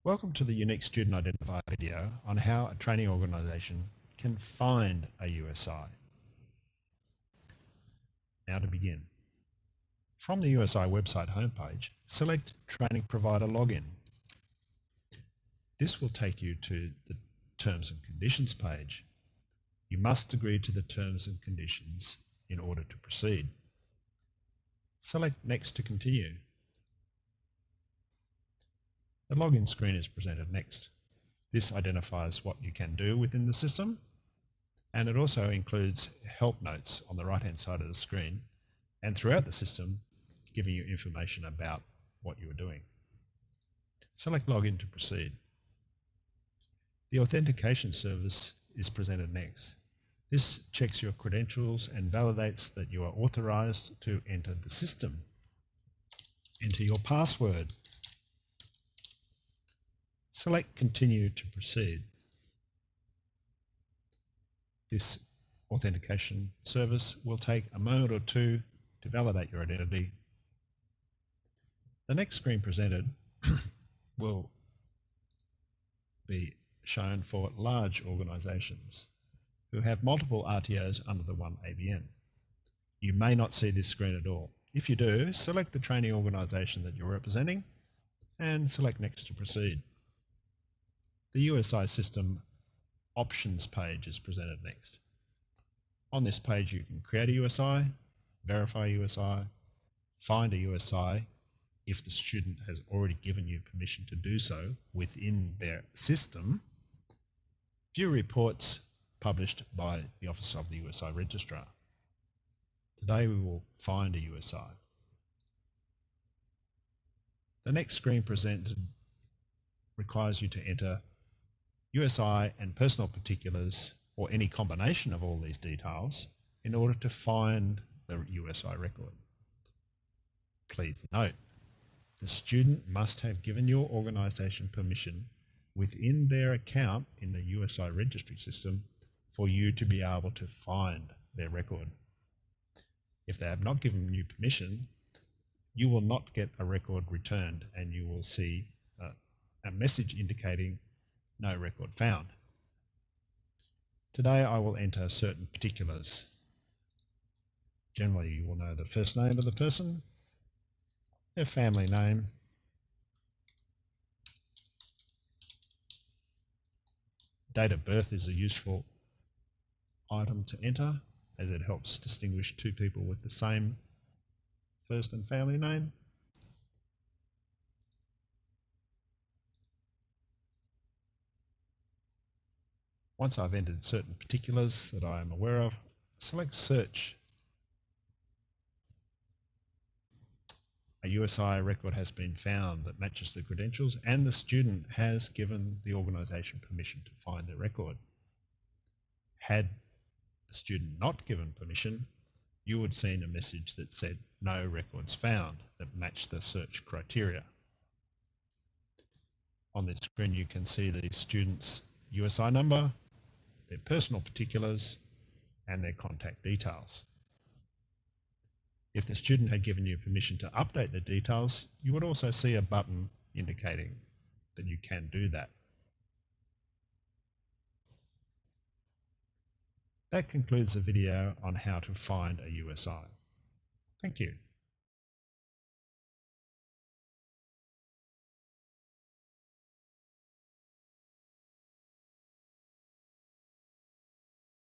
Welcome to the Unique Student Identifier video on how a training organisation can find a USI. Now to begin. From the USI website homepage, select Training Provider Login. This will take you to the Terms and Conditions page. You must agree to the terms and conditions in order to proceed. Select Next to continue. The login screen is presented next. This identifies what you can do within the system, and it also includes help notes on the right-hand side of the screen and throughout the system, giving you information about what you are doing. Select Login to proceed. The Authentication service is presented next. This checks your credentials and validates that you are authorized to enter the system. Enter your password. Select Continue to proceed. This authentication service will take a moment or two to validate your identity. The next screen presented will be shown for large organisations who have multiple RTOs under the one ABN. You may not see this screen at all. If you do, select the training organisation that you're representing and select Next to proceed. The USI system options page is presented next. On this page you can create a USI, verify a USI, find a USI if the student has already given you permission to do so within their system, view reports published by the Office of the USI Registrar. Today we will find a USI. The next screen presented requires you to enter USI and personal particulars, or any combination of all these details, in order to find the USI record. Please note, the student must have given your organisation permission within their account in the USI registry system for you to be able to find their record. If they have not given you permission, you will not get a record returned and you will see a message indicating no record found. Today I will enter certain particulars. Generally you will know the first name of the person, their family name, date of birth is a useful item to enter as it helps distinguish two people with the same first and family name. Once I've entered certain particulars that I am aware of, select Search. A USI record has been found that matches the credentials and the student has given the organisation permission to find the record. Had the student not given permission, you would see a message that said no records found that matched the search criteria. On this screen you can see the student's USI number, their personal particulars and their contact details. If the student had given you permission to update the details, you would also see a button indicating that you can do that. That concludes the video on how to find a USI. Thank you.